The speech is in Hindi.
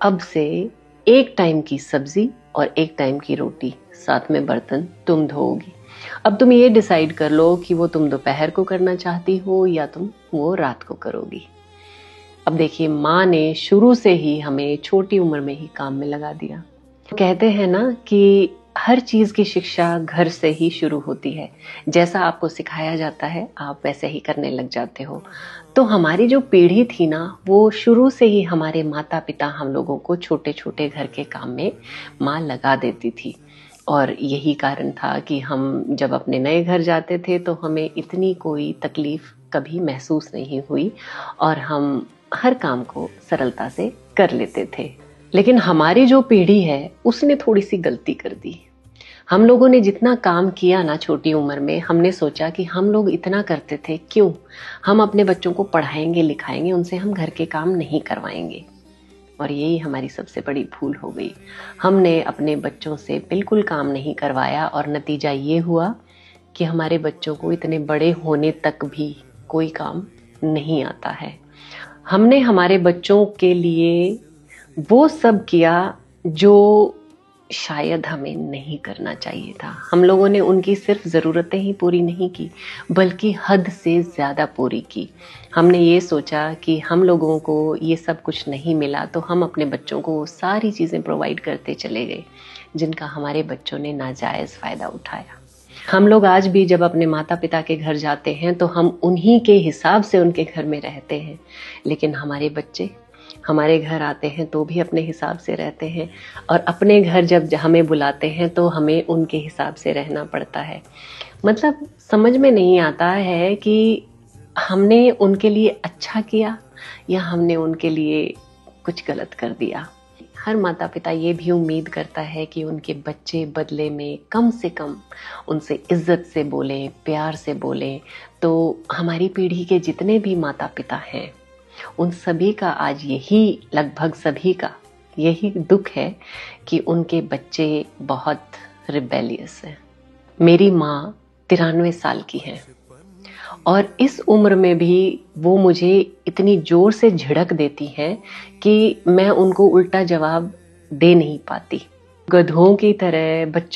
अब से एक टाइम की सब्जी और एक टाइम की रोटी, साथ में बर्तन तुम धोओगी। अब तुम ये डिसाइड कर लो कि वो तुम दोपहर को करना चाहती हो या तुम वो रात को करोगी। अब देखिए, माँ ने शुरू से ही हमें छोटी उम्र में ही काम में लगा दिया। कहते हैं ना कि हर चीज की शिक्षा घर से ही शुरू होती है। जैसा आपको सिखाया जाता है आप वैसे ही करने लग जाते हो। तो हमारी जो पीढ़ी थी ना, वो शुरू से ही हमारे माता पिता हम लोगों को छोटे छोटे घर के काम में माँ लगा देती थी। और यही कारण था कि हम जब अपने नए घर जाते थे तो हमें इतनी कोई तकलीफ कभी महसूस नहीं हुई और हम हर काम को सरलता से कर लेते थे। लेकिन हमारी जो पीढ़ी है उसने थोड़ी सी गलती कर दी। हम लोगों ने जितना काम किया ना छोटी उम्र में, हमने सोचा कि हम लोग इतना करते थे, क्यों हम अपने बच्चों को पढ़ाएंगे लिखाएंगे, उनसे हम घर के काम नहीं करवाएंगे। और यही हमारी सबसे बड़ी भूल हो गई। हमने अपने बच्चों से बिल्कुल काम नहीं करवाया और नतीजा ये हुआ कि हमारे बच्चों को इतने बड़े होने तक भी कोई काम नहीं आता है। हमने हमारे बच्चों के लिए वो सब किया जो शायद हमें नहीं करना चाहिए था। हम लोगों ने उनकी सिर्फ ज़रूरतें ही पूरी नहीं की, बल्कि हद से ज़्यादा पूरी की। हमने ये सोचा कि हम लोगों को ये सब कुछ नहीं मिला तो हम अपने बच्चों को वो सारी चीज़ें प्रोवाइड करते चले गए जिनका हमारे बच्चों ने नाजायज़ फ़ायदा उठाया। हम लोग आज भी जब अपने माता पिता के घर जाते हैं तो हम उन्हीं के हिसाब से उनके घर में रहते हैं, लेकिन हमारे बच्चे हमारे घर आते हैं तो भी अपने हिसाब से रहते हैं और अपने घर जब हमें बुलाते हैं तो हमें उनके हिसाब से रहना पड़ता है। मतलब समझ में नहीं आता है कि हमने उनके लिए अच्छा किया या हमने उनके लिए कुछ गलत कर दिया। हर माता पिता ये भी उम्मीद करता है कि उनके बच्चे बदले में कम से कम उनसे इज्जत से बोलें, प्यार से बोलें। तो हमारी पीढ़ी के जितने भी माता पिता हैं उन सभी का आज यही, लगभग सभी का यही दुख है कि उनके बच्चे बहुत रिबेलियस हैं। मेरी माँ 93 साल की हैं और इस उम्र में भी वो मुझे इतनी जोर से झिड़क देती हैं कि मैं उनको उल्टा जवाब दे नहीं पाती। गधों की तरह बच्चों